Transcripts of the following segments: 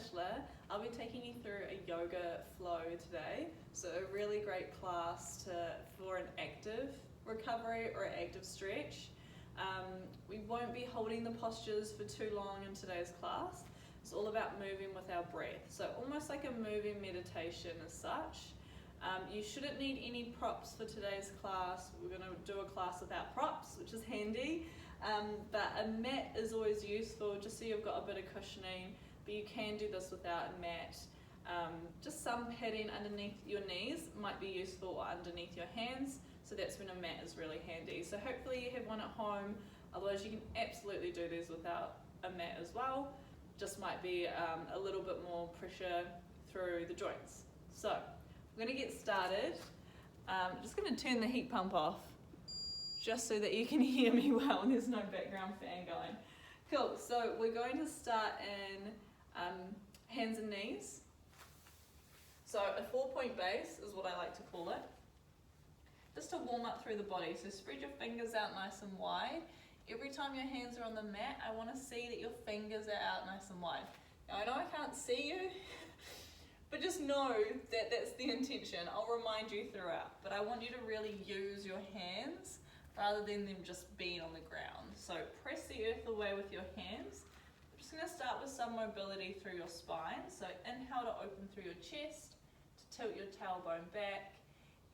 Ashla. I'll be taking you through a yoga flow today. So a really great class for an active recovery or an active stretch. We won't be holding the postures for too long in today's class. It's all about moving with our breath. So almost like a moving meditation as such. You shouldn't need any props for today's class. We're going to do a class without props, which is handy. But a mat is always useful, just so you've got a bit of cushioning, but you can do this without a mat. Just some padding underneath your knees might be useful, or underneath your hands, so that's when a mat is really handy. So hopefully you have one at home, otherwise you can absolutely do these without a mat as well. Just might be a little bit more pressure through the joints. So we're going to get started. I'm just going to turn the heat pump off, just so that you can hear me well and there's no background fan going. Cool, so we're going to start in hands and knees. So a 4-point base is what I like to call it. Just to warm up through the body, so spread your fingers out nice and wide. Every time your hands are on the mat, I want to see that your fingers are out nice and wide. Now I know I can't see you, but just know that that's the intention. I'll remind you throughout, but I want you to really use your hands rather than them just being on the ground. So press the earth away with your hands. I'm just going to start with some mobility through your spine. So inhale to open through your chest, to tilt your tailbone back.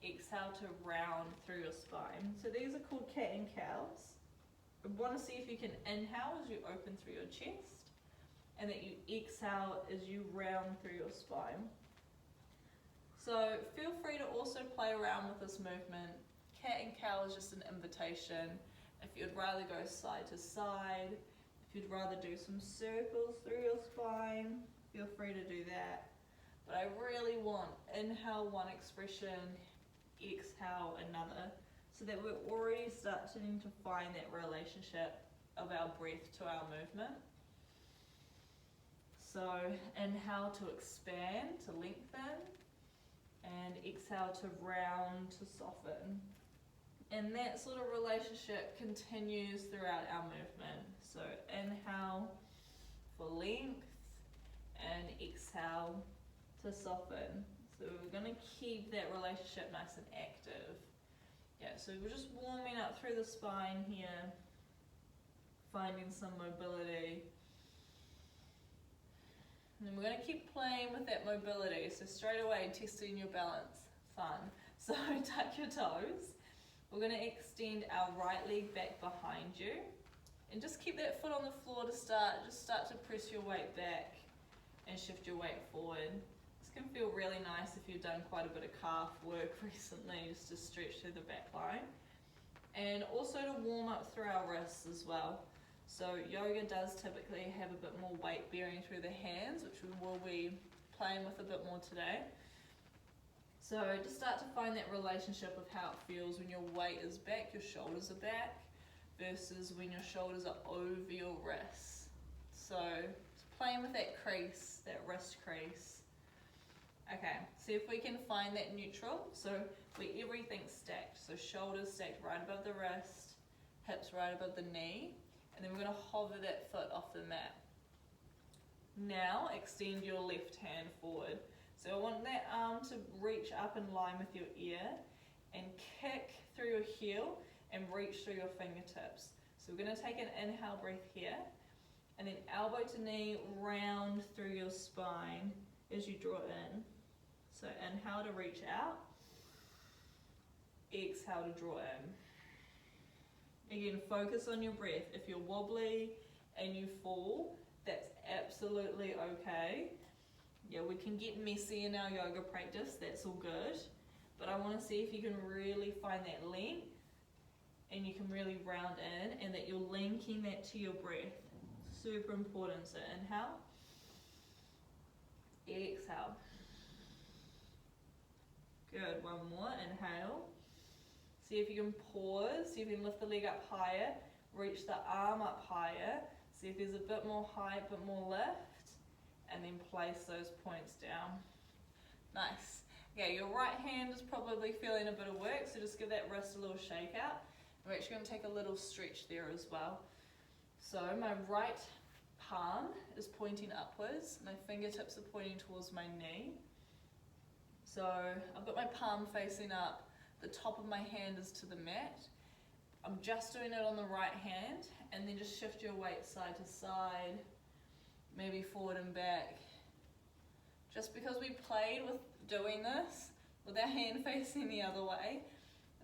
Exhale to round through your spine. So these are called cat and cows. I want to see if you can inhale as you open through your chest, and that you exhale as you round through your spine. So feel free to also play around with this movement. Cat and cow is just an invitation. If you'd rather go side to side, if you'd rather do some circles through your spine, feel free to do that. But I really want inhale one expression, exhale another, so that we're already starting to find that relationship of our breath to our movement. So inhale to expand, to lengthen, and exhale to round, to soften. And that sort of relationship continues throughout our movement. So inhale for length, and exhale to soften. So we're going to keep that relationship nice and active. Yeah, so we're just warming up through the spine here, finding some mobility. And then we're going to keep playing with that mobility. So straight away, testing your balance, fun. So tuck your toes. We're going to extend our right leg back behind you. And just keep that foot on the floor to start. Just start to press your weight back and shift your weight forward. This can feel really nice if you've done quite a bit of calf work recently, just to stretch through the back line. And also to warm up through our wrists as well. So yoga does typically have a bit more weight bearing through the hands, which we will be playing with a bit more today. So just start to find that relationship of how it feels when your weight is back, your shoulders are back, versus when your shoulders are over your wrists. So just playing with that crease, that wrist crease. Okay, see if we can find that neutral. So where everything's stacked. So shoulders stacked right above the wrist, hips right above the knee, and then we're going to hover that foot off the mat. Now extend your left hand forward. So I want that arm to reach up in line with your ear, and kick through your heel and reach through your fingertips. So we're going to take an inhale breath here, and then elbow to knee, round through your spine as you draw in. So inhale to reach out, exhale to draw in. Again, focus on your breath. If you're wobbly and you fall, that's absolutely okay. Yeah, we can get messy in our yoga practice, that's all good. But I want to see if you can really find that length, and you can really round in, and that you're linking that to your breath. Super important. So inhale, exhale. Good, one more, inhale. See if you can pause, see if you can lift the leg up higher, reach the arm up higher, see if there's a bit more height, a bit more lift, and then place those points down. Nice. Okay, your right hand is probably feeling a bit of work, so just give that wrist a little shake out. I'm actually going to take a little stretch there as well. So my right palm is pointing upwards, my fingertips are pointing towards my knee. So I've got my palm facing up, the top of my hand is to the mat. I'm just doing it on the right hand, and then just shift your weight side to side, maybe forward and back. Just because we played with doing this with our hand facing the other way,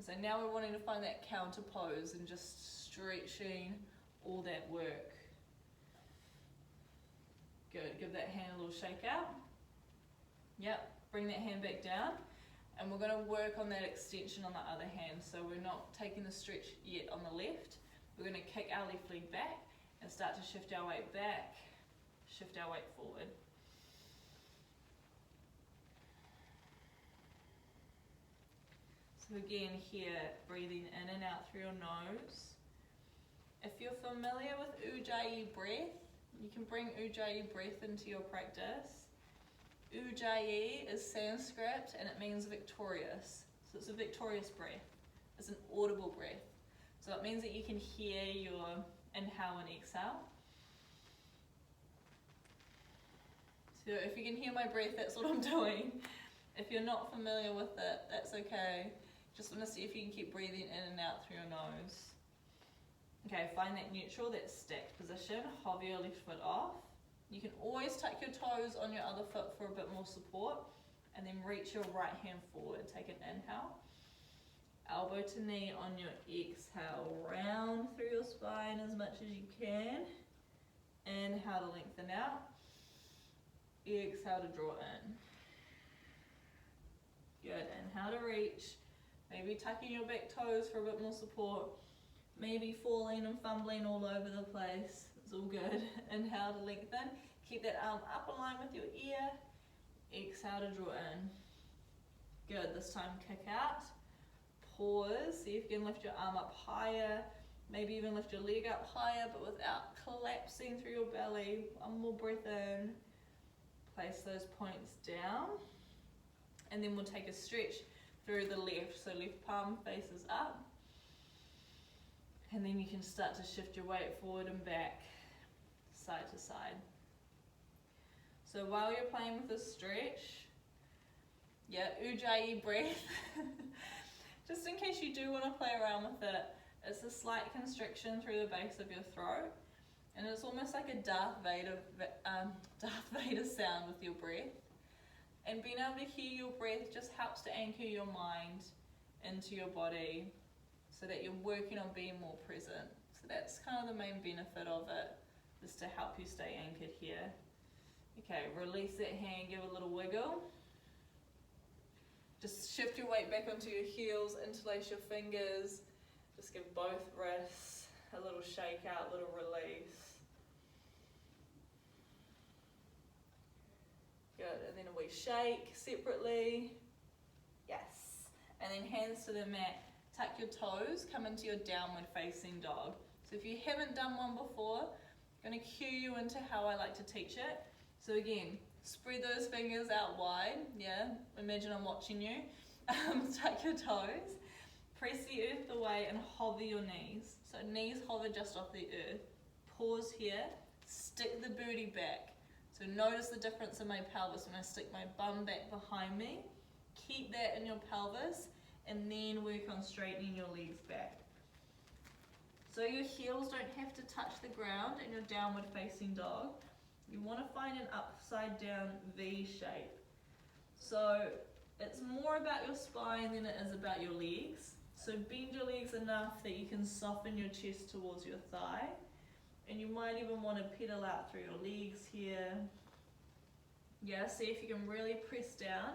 so now we're wanting to find that counter pose and just stretching all that work. Good, give that hand a little shake out. Yep, bring that hand back down. And we're going to work on that extension on the other hand. So we're not taking the stretch yet on the left. We're going to kick our left leg back and start to shift our weight back, shift our weight forward. So again here, breathing in and out through your nose. If you're familiar with Ujjayi breath, you can bring Ujjayi breath into your practice. Ujjayi is Sanskrit and it means victorious. So it's a victorious breath. It's an audible breath. So it means that you can hear your inhale and exhale. So if you can hear my breath, that's what I'm doing. If you're not familiar with it, that's okay. Just want to see if you can keep breathing in and out through your nose. Okay, find that neutral, that stacked position. Hover your left foot off. You can always tuck your toes on your other foot for a bit more support, and then reach your right hand forward. Take an inhale. Elbow to knee on your exhale. Round through your spine as much as you can. Inhale to lengthen out. Exhale to draw in. Good. Inhale to reach. Maybe tucking your back toes for a bit more support. Maybe falling and fumbling all over the place. It's all good. Inhale to lengthen. Keep that arm up in line with your ear. Exhale to draw in. Good. This time kick out. Pause. See if you can lift your arm up higher. Maybe even lift your leg up higher, but without collapsing through your belly. One more breath in. Place those points down. And then we'll take a stretch through the left. So left palm faces up. And then you can start to shift your weight forward and back, side to side. So while you're playing with this stretch, Ujjayi breath. Just in case you do want to play around with it, it's a slight constriction through the base of your throat. And it's almost like a Darth Vader sound with your breath. And being able to hear your breath just helps to anchor your mind into your body, so that you're working on being more present. So that's kind of the main benefit of it, is to help you stay anchored here. Okay, release that hand, give a little wiggle. Just shift your weight back onto your heels, interlace your fingers. Just give both wrists a little shake out, a little release. Good, and then we shake separately. Yes, and then hands to the mat. Tuck your toes, come into your downward facing dog. So if you haven't done one before, I'm going to cue you into how I like to teach it. So again, spread those fingers out wide. Imagine I'm watching you. Tuck your toes, press the earth away and hover your knees. So knees hover just off the earth. Pause here, stick the booty back. So notice the difference in my pelvis when I stick my bum back behind me. Keep that in your pelvis. And then work on straightening your legs back. So your heels don't have to touch the ground in your downward facing dog. You want to find an upside down V shape. So it's more about your spine than it is about your legs. So bend your legs enough that you can soften your chest towards your thigh. And you might even want to pedal out through your legs here. See if you can really press down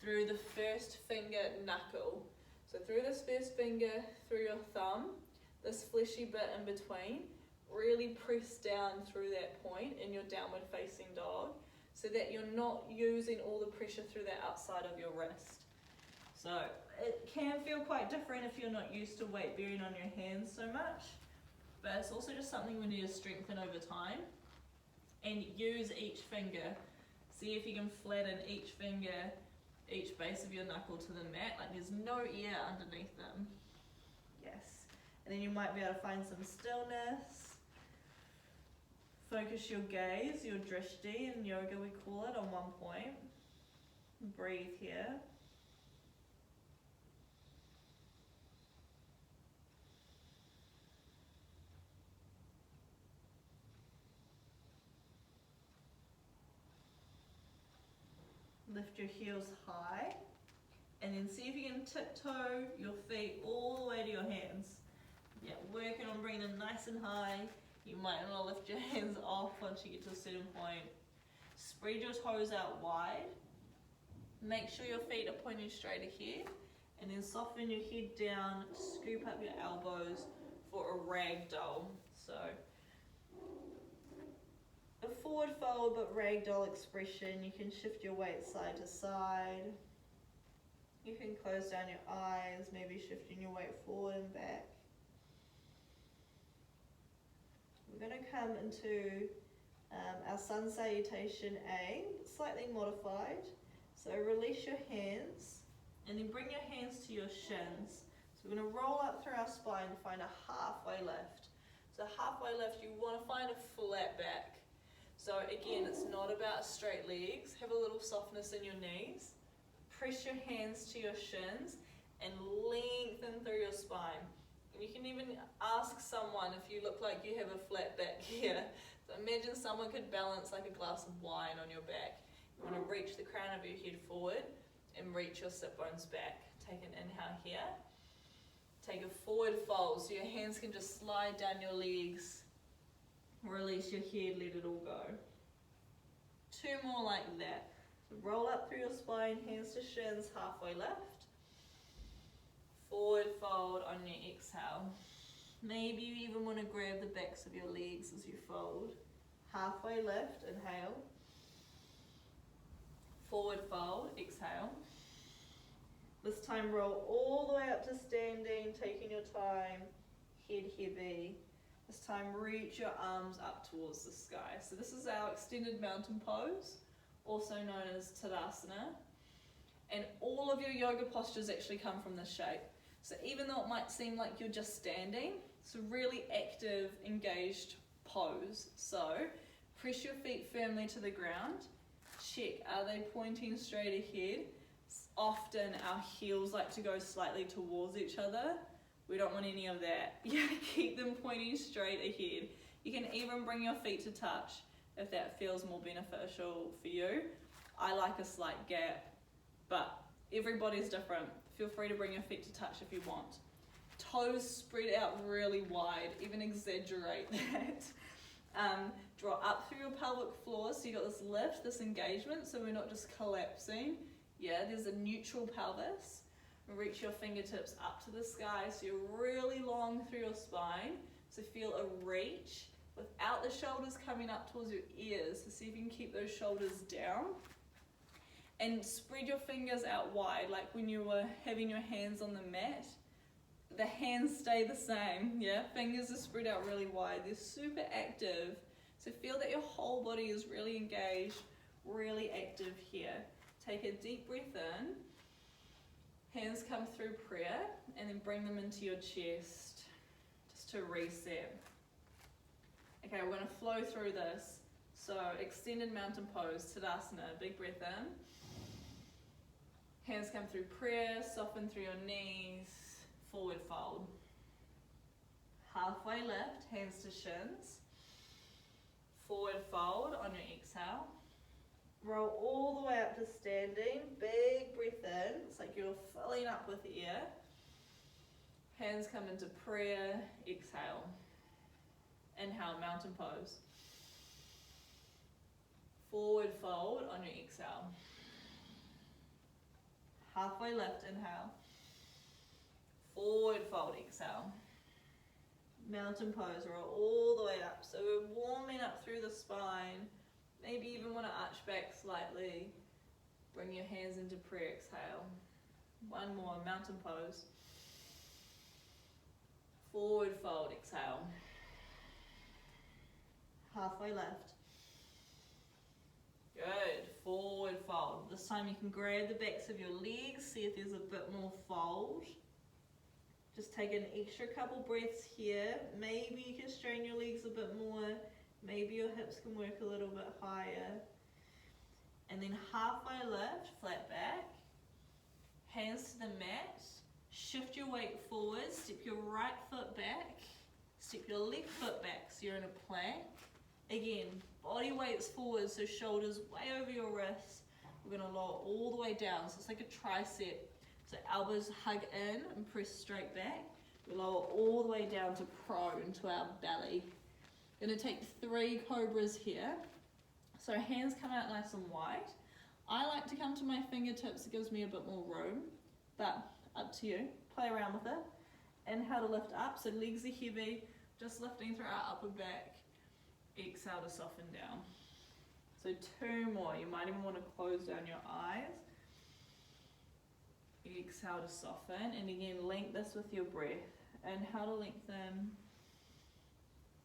through the first finger knuckle. So through this first finger, through your thumb, this fleshy bit in between, really press down through that point in your downward facing dog, so that you're not using all the pressure through that outside of your wrist. So it can feel quite different if you're not used to weight bearing on your hands so much, but it's also just something we need to strengthen over time. And use each finger. See if you can flatten each finger, each base of your knuckle to the mat, like there's no air underneath them. Yes. And then you might be able to find some stillness. Focus your gaze, your drishti in yoga we call it, on one point. Breathe here. Lift your heels high, and then see if you can tiptoe your feet all the way to your hands. Yeah, working on bringing them nice and high. You might want to lift your hands off once you get to a certain point. Spread your toes out wide. Make sure your feet are pointing straight ahead, and then soften your head down, scoop up your elbows for a ragdoll. So a forward fold but ragdoll expression. You can shift your weight side to side. You can close down your eyes, maybe shifting your weight forward and back. We're going to come into our sun salutation A, slightly modified. So release your hands and then bring your hands to your shins. So we're going to roll up through our spine to find a halfway lift. So halfway lift, you want to find a flat back. So again, it's not about straight legs. Have a little softness in your knees. Press your hands to your shins and lengthen through your spine. And you can even ask someone if you look like you have a flat back here. So imagine someone could balance like a glass of wine on your back. You want to reach the crown of your head forward and reach your sit bones back. Take an inhale here. Take a forward fold so your hands can just slide down your legs. Release your head, let it all go. Two more like that. So roll up through your spine, hands to shins, halfway left. Forward fold on your exhale. Maybe you even want to grab the backs of your legs as you fold. Halfway left, inhale. Forward fold, exhale. This time roll all the way up to standing, taking your time, head heavy. This time reach your arms up towards the sky. So this is our extended mountain pose, also known as Tadasana. And all of your yoga postures actually come from this shape. So even though it might seem like you're just standing, it's a really active, engaged pose. So press your feet firmly to the ground. Check, are they pointing straight ahead? Often our heels like to go slightly towards each other. We don't want any of that. Yeah, keep them pointing straight ahead. You can even bring your feet to touch if that feels more beneficial for you. I like a slight gap, but everybody's different. Feel free to bring your feet to touch if you want. Toes spread out really wide, even exaggerate that. Draw up through your pelvic floor, so you got this lift, this engagement, so we're not just collapsing. Yeah, there's a neutral pelvis. Reach your fingertips up to the sky, so you're really long through your spine. So feel a reach without the shoulders coming up towards your ears. So see if you can keep those shoulders down. And spread your fingers out wide, like when you were having your hands on the mat. The hands stay the same, yeah? Fingers are spread out really wide. They're super active. So feel that your whole body is really engaged, really active here. Take a deep breath in. Hands come through prayer, and then bring them into your chest, just to reset. Okay, we're going to flow through this. So, extended mountain pose, Tadasana, big breath in. Hands come through prayer, soften through your knees, forward fold. Halfway lift, hands to shins. Forward fold on your exhale. Roll all the way up to standing, big breath in, it's like you're filling up with air. Hands come into prayer, exhale. Inhale, mountain pose. Forward fold on your exhale. Halfway lift, inhale. Forward fold, exhale. Mountain pose, roll all the way up. So we're warming up through the spine. Maybe even want to arch back slightly. Bring your hands into prayer, exhale. One more, mountain pose. Forward fold, exhale. Halfway left. Good, forward fold. This time you can grab the backs of your legs, see if there's a bit more fold. Just take an extra couple breaths here. Maybe you can strain your legs a bit more. Maybe your hips can work a little bit higher. And then halfway lift, flat back. Hands to the mat. Shift your weight forward, step your right foot back. Step your left foot back, so you're in a plank. Again, body weight's forward, so shoulders way over your wrists. We're gonna lower all the way down, so it's like a tricep. So elbows hug in and press straight back. We lower all the way down to prone, to our belly. Gonna take 3 cobras here. So hands come out nice and wide. I like to come to my fingertips, it gives me a bit more room, but up to you. Play around with it. Inhale to lift up, so legs are heavy, just lifting through our upper back. Exhale to soften down. So 2 more, you might even want to close down your eyes. Exhale to soften, and again link this with your breath. Inhale to lengthen.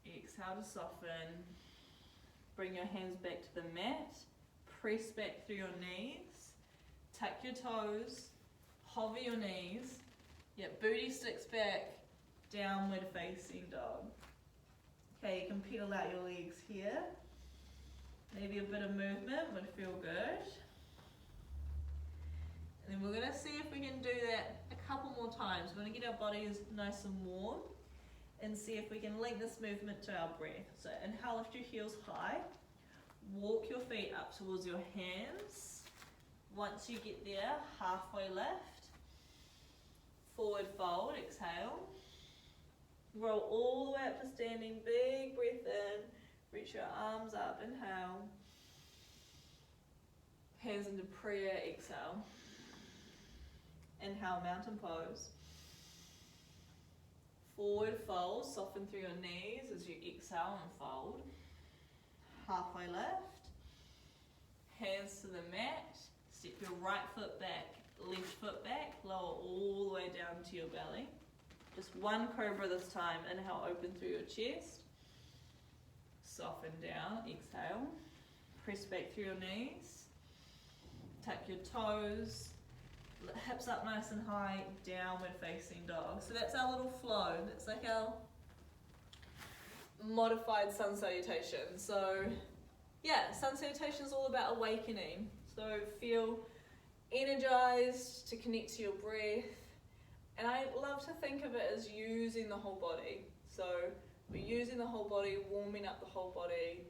Exhale to soften. Bring your hands back to the mat. Press back through your knees. Tuck your toes. Hover your knees. Yep, booty sticks back. Downward facing dog. Okay, you can peel out your legs here. Maybe a bit of movement would feel good. And then we're going to see if we can do that a couple more times. We're going to get our bodies nice and warm and see if we can link this movement to our breath. So inhale, lift your heels high. Walk your feet up towards your hands. Once you get there, halfway lift. Forward fold, exhale. Roll all the way up to standing, big breath in. Reach your arms up, inhale. Hands into prayer, exhale. Inhale, mountain pose. Forward fold, soften through your knees as you exhale and fold. Halfway lift. Hands to the mat. Step your right foot back, left foot back. Lower all the way down to your belly. Just 1 cobra this time. Inhale, open through your chest. Soften down, exhale. Press back through your knees. Tuck your toes. Hips up nice and high, downward facing dog. So that's our little flow. That's like our modified sun salutation. So yeah, sun salutation is all about awakening. So feel energized to connect to your breath. And I love to think of it as using the whole body. So we're using the whole body, warming up the whole body.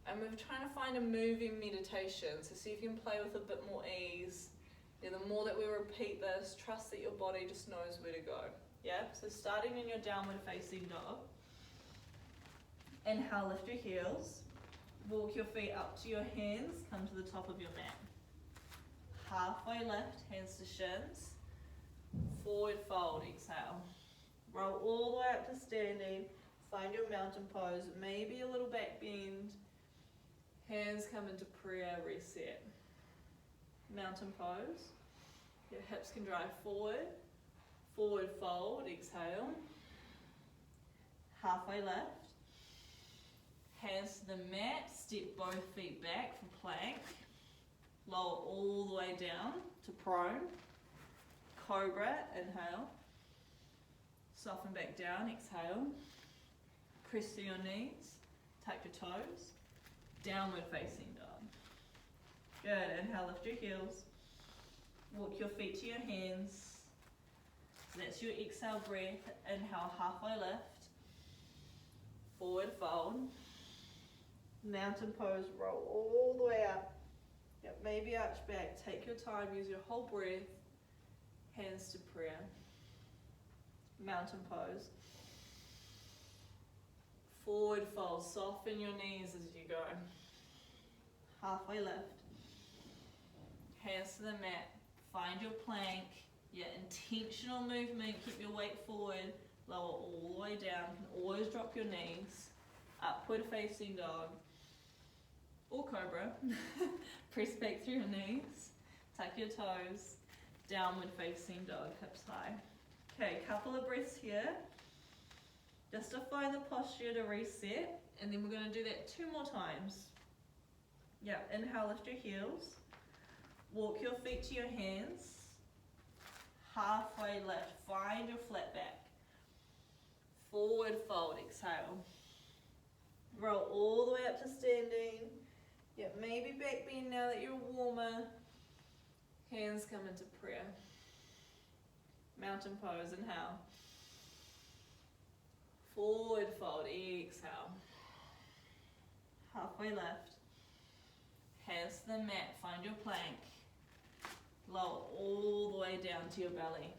And we're trying to find a moving meditation. So see if you can play with a bit more ease. Yeah, the more that we repeat this, trust that your body just knows where to go. Yeah, so starting in your downward facing dog. Inhale, lift your heels. Walk your feet up to your hands, come to the top of your mat. Halfway lift, hands to shins. Forward fold, exhale. Roll all the way up to standing. Find your mountain pose, maybe a little back bend. Hands come into prayer, reset. Mountain pose. Your hips can drive forward. Forward fold, exhale. Halfway lift. Hands to the mat, step both feet back for plank. Lower all the way down to prone. Cobra, inhale. Soften back down, exhale. Press to your knees, tuck your toes. Downward facing dog. Good, inhale, lift your heels. Walk your feet to your hands. So that's your exhale breath. Inhale, halfway lift. Forward fold. Mountain pose, roll all the way up. Yep, maybe arch back, take your time, use your whole breath. Hands to prayer. Mountain pose. Forward fold, soften your knees as you go. Halfway lift. Hands to the mat, find your plank. Yeah, intentional movement, keep your weight forward. Lower all the way down, you can always drop your knees. Upward facing dog. Or cobra. Press back through your knees. Tuck your toes. Downward facing dog, hips high. Okay, couple of breaths here. Just to find the posture to reset. And then we're going to do that 2 more times. Yeah, inhale, lift your heels. Walk your feet to your hands. Halfway lift, find your flat back. Forward fold, exhale. Roll all the way up to standing. Yeah, maybe back bend now that you're warmer. Hands come into prayer. Mountain pose, inhale. Forward fold, exhale. Halfway lift. Hands to the mat, find your plank. Lower all the way down to your belly.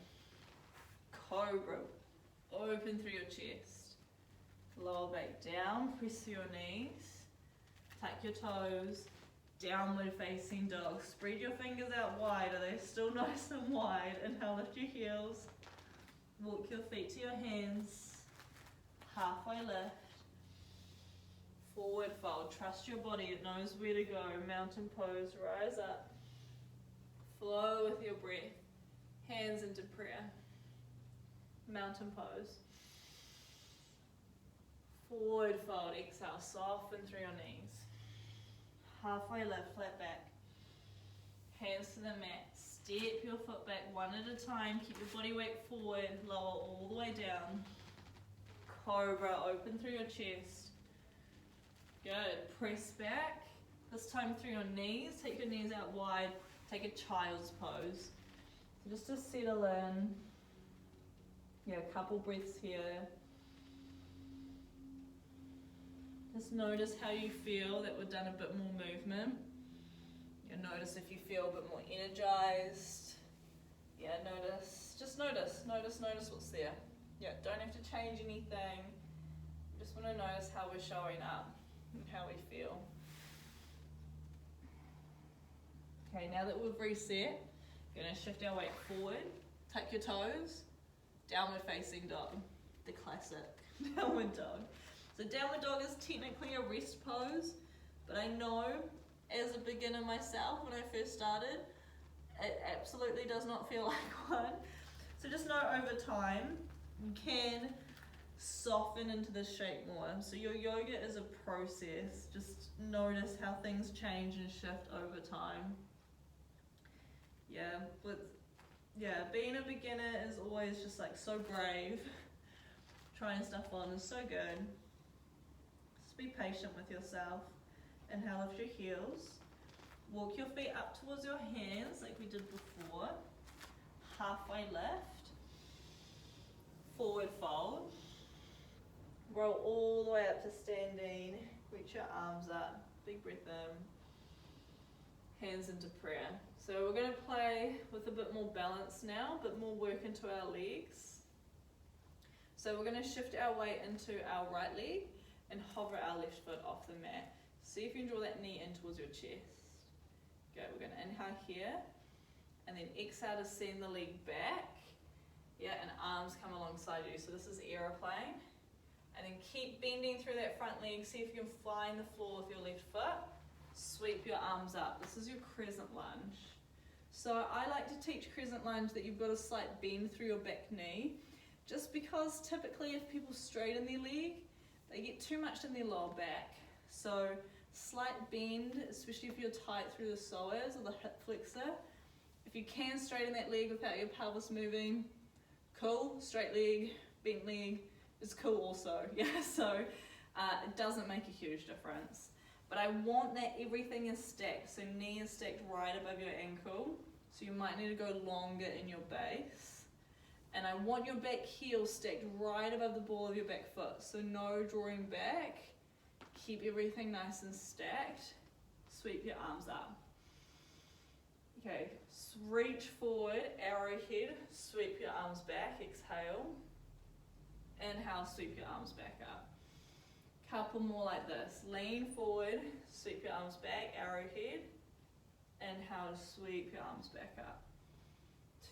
Cobra, open through your chest. Lower back down, press through your knees. Tuck your toes. Downward facing dog. Spread your fingers out wide. Are they still nice and wide? Inhale, lift your heels. Walk your feet to your hands. Halfway lift. Forward fold. Trust your body. It knows where to go. Mountain pose. Rise up. Flow with your breath. Hands into prayer. Mountain pose. Forward fold. Exhale. Soften through your knees. Halfway lift, flat back. Hands to the mat. Step your foot back one at a time. Keep your body weight forward. Lower all the way down. Cobra, open through your chest. Good. Press back. This time through your knees. Take your knees out wide. Take a child's pose. So just to settle in. Yeah, a couple breaths here. Just notice how you feel that we've done a bit more movement. You'll notice if you feel a bit more energized. Yeah, just notice what's there. Yeah, don't have to change anything. Just want to notice how we're showing up and how we feel. Okay, now that we've reset, we're going to shift our weight forward. Tuck your toes. Downward facing dog. The classic downward dog. So downward dog is technically a rest pose, but I know as a beginner myself when I first started, it absolutely does not feel like one. So just know over time, you can soften into this shape more. So your yoga is a process. Just notice how things change and shift over time. Being a beginner is always just like so brave. Trying stuff on is so good. Just be patient with yourself. Inhale, lift your heels. Walk your feet up towards your hands like we did before. Halfway lift. Forward fold. Roll all the way up to standing. Reach your arms up. Big breath in. Hands into prayer. So we're going to play with a bit more balance now, a bit more work into our legs. So we're going to shift our weight into our right leg and hover our left foot off the mat. See if you can draw that knee in towards your chest. Good, we're going to inhale here and then exhale to send the leg back. Yeah, and arms come alongside you. So this is aeroplane. And then keep bending through that front leg. See if you can find the floor with your left foot. Sweep your arms up. This is your crescent lunge. So I like to teach crescent lunge that you've got a slight bend through your back knee. Just because typically if people straighten their leg, they get too much in their lower back. So slight bend, especially if you're tight through the psoas or the hip flexor. If you can straighten that leg without your pelvis moving, cool. Straight leg, bent leg is cool also. Yeah, so it doesn't make a huge difference. But I want that everything is stacked. So knee is stacked right above your ankle. So you might need to go longer in your base. And I want your back heel stacked right above the ball of your back foot. So no drawing back. Keep everything nice and stacked. Sweep your arms up. Okay, reach forward, arrowhead, sweep your arms back, exhale. Inhale, sweep your arms back up. Couple more like this. Lean forward, sweep your arms back, arrowhead. Inhale, sweep your arms back up.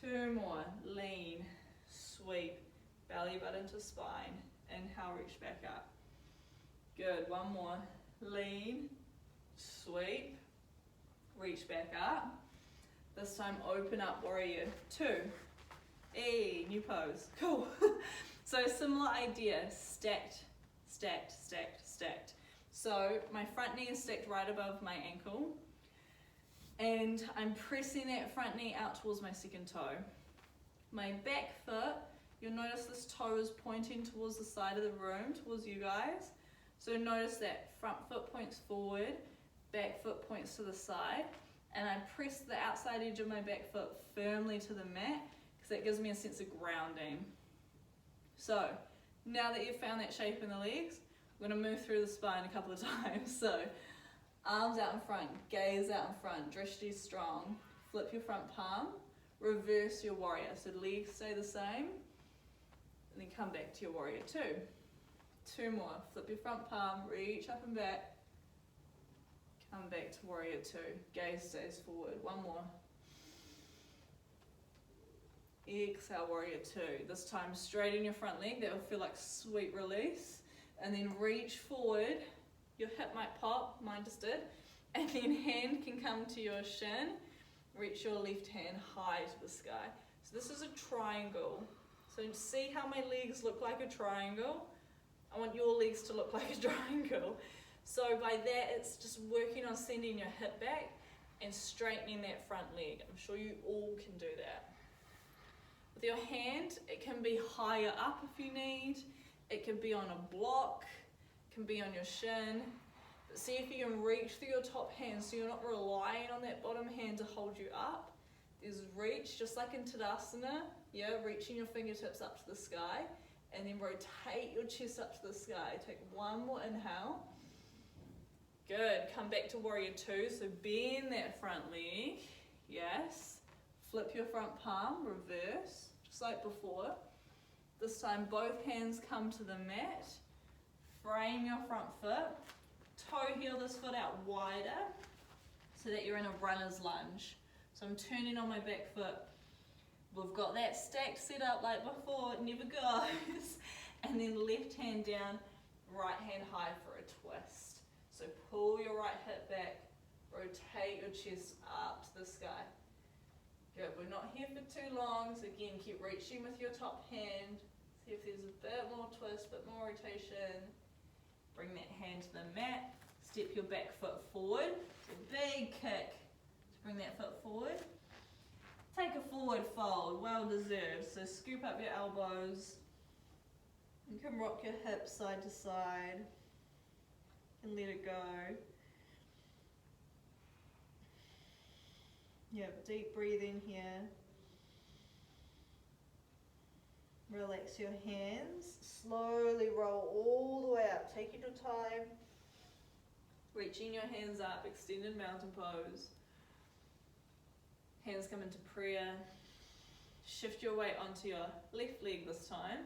Two more. Lean, sweep, belly button to spine. Inhale, reach back up. Good. One more. Lean, sweep, reach back up. This time open up, warrior two. New pose. Cool. So similar idea. Stacked, stacked, stacked, stacked. So my front knee is stacked right above my ankle. And I'm pressing that front knee out towards my second toe. My back foot, you'll notice this toe is pointing towards the side of the room, towards you guys. So notice that front foot points forward, back foot points to the side, and I press the outside edge of my back foot firmly to the mat because that gives me a sense of grounding. So now that you've found that shape in the legs, we're going to move through the spine a couple of times. So arms out in front, gaze out in front, drishti strong, flip your front palm, reverse your warrior. So legs stay the same, and then come back to your warrior two. Two more, flip your front palm, reach up and back, come back to warrior two, gaze stays forward. One more. Exhale, warrior two. This time straighten your front leg, that will feel like sweet release. And then reach forward, your hip might pop, mine just did. And then hand can come to your shin, reach your left hand high to the sky. So this is a triangle. So see how my legs look like a triangle? I want your legs to look like a triangle. So by that, it's just working on sending your hip back and straightening that front leg. I'm sure you all can do that. With your hand, it can be higher up if you need. It can be on a block, it can be on your shin. But see if you can reach through your top hand so you're not relying on that bottom hand to hold you up. There's reach, just like in Tadasana, yeah, reaching your fingertips up to the sky. And then rotate your chest up to the sky. Take one more inhale. Good, come back to warrior two. So bend that front leg, yes. Flip your front palm, reverse, just like before. This time both hands come to the mat. Frame your front foot. Toe heel this foot out wider so that you're in a runner's lunge. So I'm turning on my back foot. We've got that stacked set up like before, it never goes. And then left hand down, right hand high for a twist. So pull your right hip back, rotate your chest up to the sky. Good, we're not here for too long, so again, keep reaching with your top hand. See if there's a bit more twist, bit more rotation. Bring that hand to the mat, step your back foot forward. So big kick to bring that foot forward. Take a forward fold, well deserved. So scoop up your elbows. You can rock your hips side to side and let it go. Yep, deep breathing here. Relax your hands. Slowly roll all the way up. Taking your time. Reaching your hands up, extended mountain pose. Hands come into prayer. Shift your weight onto your left leg this time.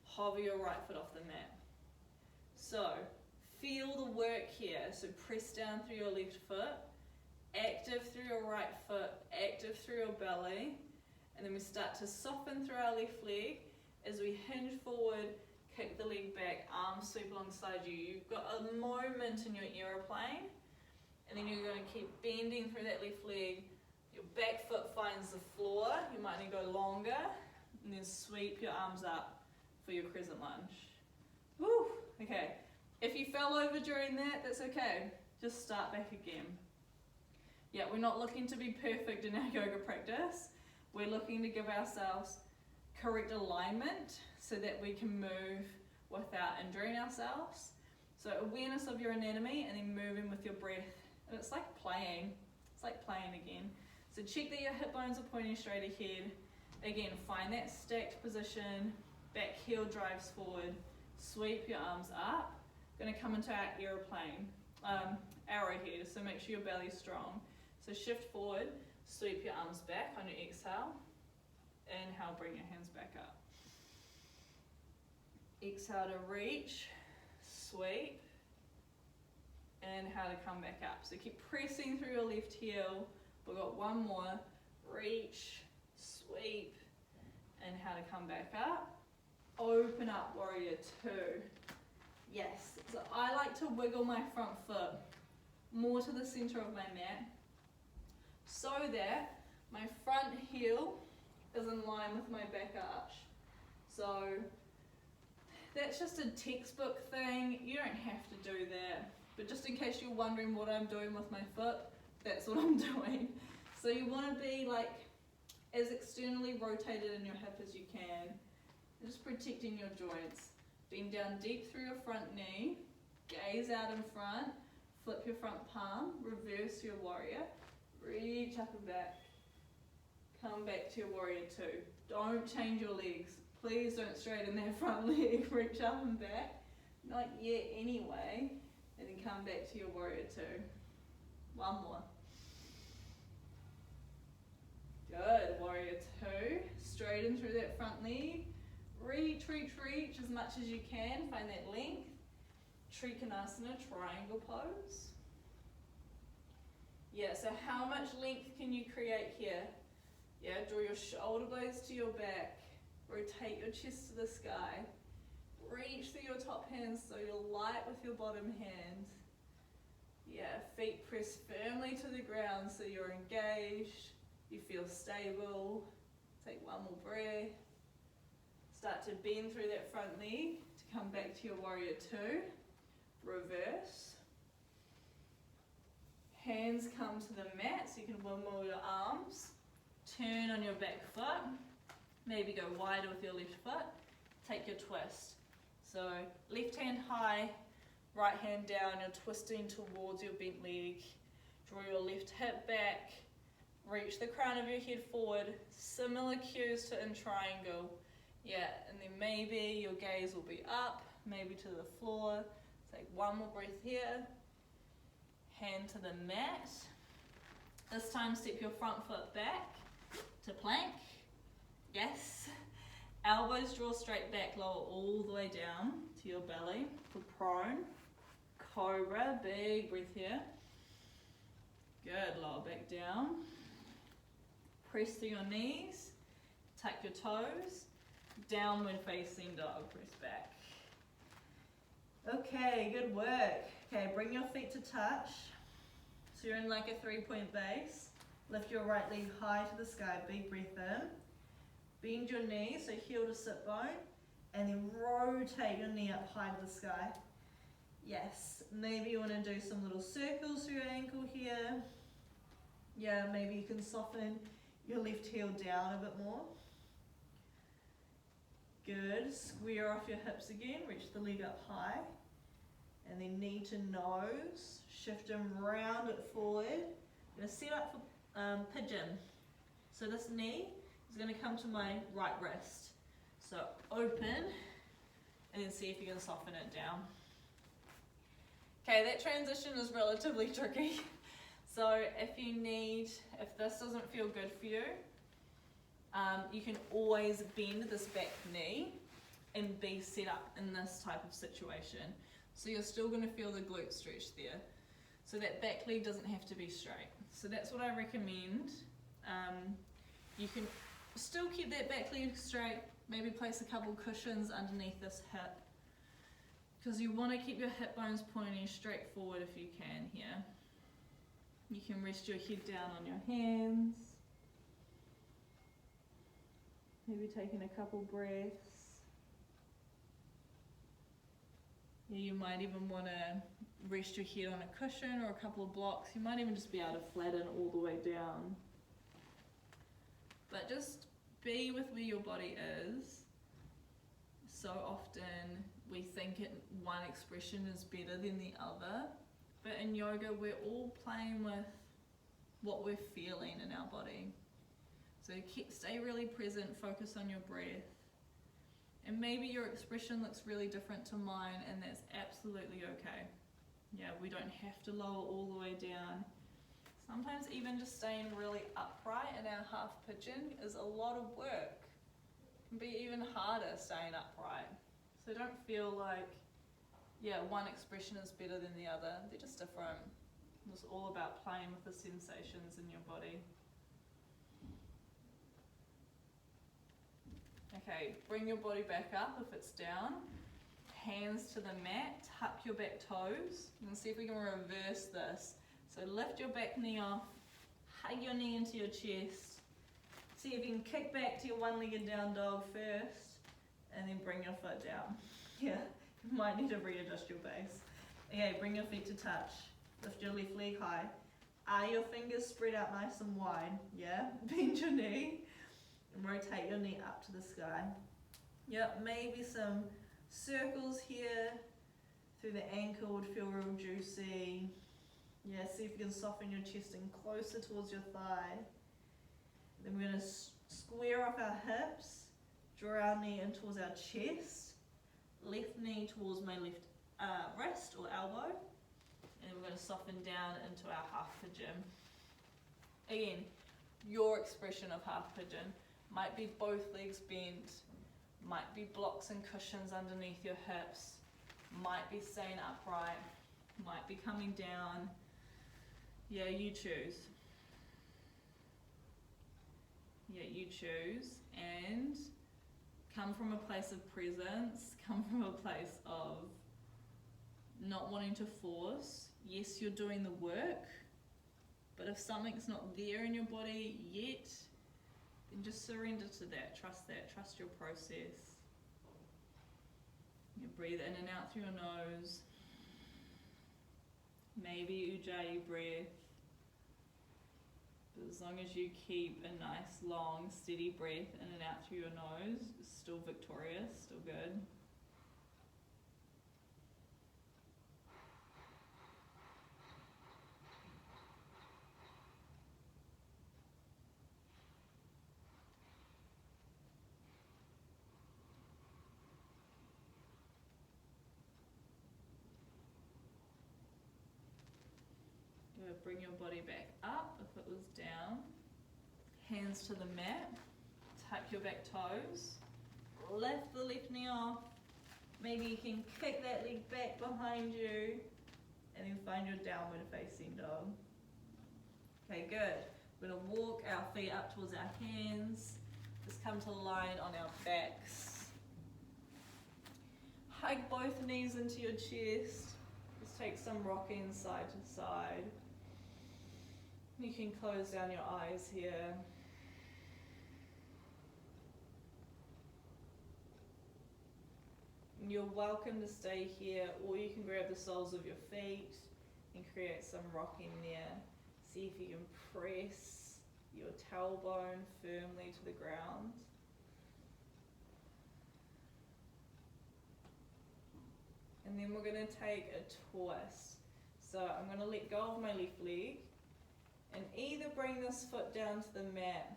Hover your right foot off the mat. So, feel the work here. So press down through your left foot. Active through your right foot. Active through your belly. And then we start to soften through our left leg. As we hinge forward, kick the leg back, arms sweep alongside you. You've got a moment in your aeroplane. And then you're going to keep bending through that left leg. Your back foot finds the floor, you might need to go longer, and then sweep your arms up for your crescent lunge. Woo! Okay, if you fell over during that, that's okay. Just start back again. Yeah, we're not looking to be perfect in our yoga practice. We're looking to give ourselves correct alignment so that we can move without injuring ourselves. So awareness of your anatomy and then moving with your breath. And it's like playing. It's like playing again. So check that your hip bones are pointing straight ahead. Again, find that stacked position. Back heel drives forward. Sweep your arms up. Going to come into our aeroplane, arrowhead. So make sure your belly's strong. So shift forward. Sweep your arms back on your exhale. Inhale, bring your hands back up. Exhale to reach. Sweep. Inhale to come back up. So keep pressing through your left heel. We've got one more. Reach, sweep, inhale to come back up. Open up, warrior two. Yes, so I like to wiggle my front foot more to the center of my mat so that my front heel is in line with my back arch. So that's just a textbook thing. You don't have to do that. But just in case you're wondering what I'm doing with my foot, that's what I'm doing. So you want to be like as externally rotated in your hip as you can. Just protecting your joints. Bend down deep through your front knee. Gaze out in front, flip your front palm, reverse your warrior, reach up and back, come back to your warrior two. Don't change your legs. Please don't straighten that front leg, reach up and back, not yet anyway, and then come back to your warrior two. One more. Good, warrior two, straighten through that front leg, reach, reach, reach as much as you can, find that length. Trikonasana, triangle pose. Yeah, so how much length can you create here? Yeah, draw your shoulder blades to your back, rotate your chest to the sky, reach through your top hands so you're light with your bottom hand. Yeah, feet press firmly to the ground so you're engaged, you feel stable. Take one more breath. Start to bend through that front leg to come back to your warrior two. Reverse. Hands come to the mat so you can windmill your arms. Turn on your back foot. Maybe go wider with your left foot. Take your twist. So left hand high, right hand down. You're twisting towards your bent leg. Draw your left hip back. Reach the crown of your head forward. Similar cues to in triangle. Yeah, and then maybe your gaze will be up, maybe to the floor. Take one more breath here. Hand to the mat. This time step your front foot back to plank. Yes. Elbows draw straight back, lower all the way down to your belly for prone. Cobra, big breath here. Good, lower back down. Press through your knees. Tuck your toes. Downward facing dog, press back. Okay, good work. Okay, bring your feet to touch. So you're in like a 3-point base. Lift your right leg high to the sky, big breath in. Bend your knee, so heel to sit bone. And then rotate your knee up high to the sky. Yes, maybe you want to do some little circles through your ankle here. Yeah, maybe you can soften your left heel down a bit more. Good, square off your hips again, reach the leg up high. And then knee to nose, shift and round it forward. I'm going to set up for pigeon. So this knee is going to come to my right wrist. So open, and then see if you can soften it down. Okay, that transition is relatively tricky. So if this doesn't feel good for you, you can always bend this back knee and be set up in this type of situation. So you're still going to feel the glute stretch there. So that back leg doesn't have to be straight. So that's what I recommend. You can still keep that back leg straight, maybe place a couple cushions underneath this hip, because you want to keep your hip bones pointing straight forward if you can here. You can rest your head down on your hands. Maybe taking a couple breaths. Yeah, you might even want to rest your head on a cushion or a couple of blocks. You might even just be able to flatten all the way down. But just be with where your body is. So often we think one expression is better than the other. But in yoga, we're all playing with what we're feeling in our body. So stay really present, focus on your breath. And maybe your expression looks really different to mine, and that's absolutely okay. Yeah, we don't have to lower all the way down. Sometimes even just staying really upright in our half pigeon is a lot of work. It can be even harder staying upright. So don't feel like, one expression is better than the other. They're just different. It's all about playing with the sensations in your body. Okay, bring your body back up if it's down. Hands to the mat, tuck your back toes. And see if we can reverse this. So lift your back knee off, hug your knee into your chest. See if you can kick back to your one-legged down dog first, and then bring your foot down. Yeah, you might need to readjust your base. Okay, bring your feet to touch. Lift your left leg high. Are your fingers spread out nice and wide? Yeah, bend your knee. And rotate your knee up to the sky. Yep, maybe some circles here through the ankle would feel real juicy. Yeah, see if you can soften your chest in closer towards your thigh. Then we're going to square off our hips, draw our knee in towards our chest, left knee towards my left wrist or elbow, and then we're going to soften down into our half pigeon. Again, your expression of half pigeon might be both legs bent, might be blocks and cushions underneath your hips, might be staying upright, might be coming down. Yeah, you choose. Yeah, you choose. And come from a place of presence, come from a place of not wanting to force. Yes, you're doing the work, but if something's not there in your body yet, then just surrender to that, trust your process. You breathe in and out through your nose. Maybe Ujjayi breath. But as long as you keep a nice, long, steady breath in and out through your nose, it's still victorious, still good. Bring your body back up if it was down. Hands to the mat. Tuck your back toes. Lift the left knee off. Maybe you can kick that leg back behind you. And then find your downward facing dog. Okay, good. We're going to walk our feet up towards our hands. Just come to line on our backs. Hug both knees into your chest. Just take some rocking side to side. You can close down your eyes here. You're welcome to stay here, or you can grab the soles of your feet and create some rocking there. See if you can press your tailbone firmly to the ground. And then we're going to take a twist. So I'm going to let go of my left leg and either bring this foot down to the mat,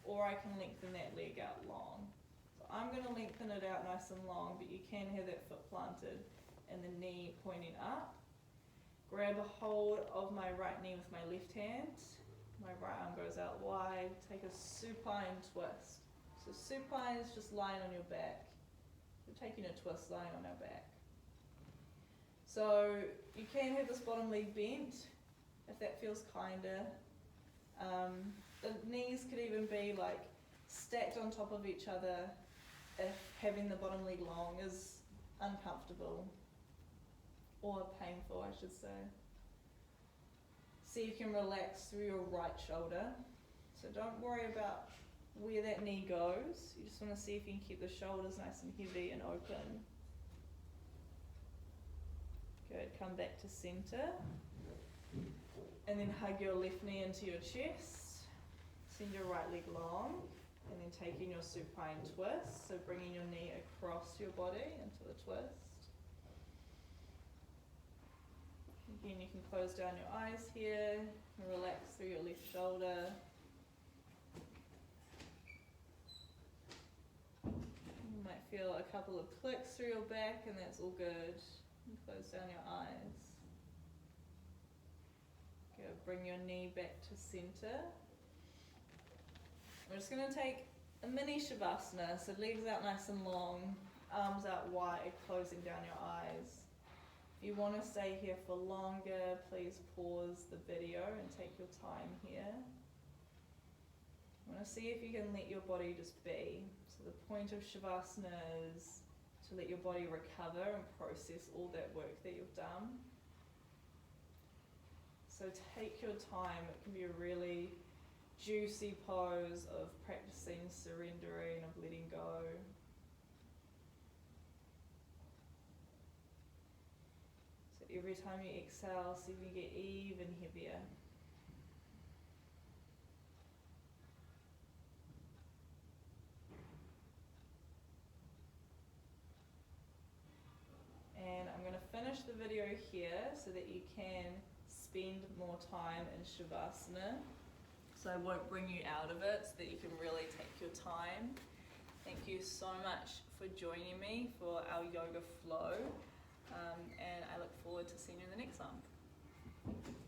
or I can lengthen that leg out long. So I'm going to lengthen it out nice and long, but you can have that foot planted and the knee pointing up. Grab a hold of my right knee with my left hand. My right arm goes out wide. Take a supine twist. So supine is just lying on your back. We're taking a twist lying on our back. So you can have this bottom leg bent if that feels kinder. The knees could even be like stacked on top of each other if having the bottom leg long is uncomfortable or painful, I should say. See if you can relax through your right shoulder. So don't worry about where that knee goes. You just want to see if you can keep the shoulders nice and heavy and open. Good, come back to center. And then hug your left knee into your chest. Send your right leg long. And then taking your supine twist. So bringing your knee across your body into the twist. Again, you can close down your eyes here. And relax through your left shoulder. You might feel a couple of clicks through your back, and that's all good. And close down your eyes. Go, bring your knee back to center. We're just going to take a mini Shavasana, so legs out nice and long, arms out wide, closing down your eyes. If you want to stay here for longer, please pause the video and take your time here. I want to see if you can let your body just be. So the point of Shavasana is to let your body recover and process all that work that you've done. So take your time. It can be a really juicy pose of practicing surrendering, of letting go. So every time you exhale, see if you get even heavier. And I'm going to finish finish the video here so that you can spend more time in Shavasana. So I won't bring you out of it, so that you can really take your time. Thank you so much for joining me for our yoga flow, and I look forward to seeing you in the next one.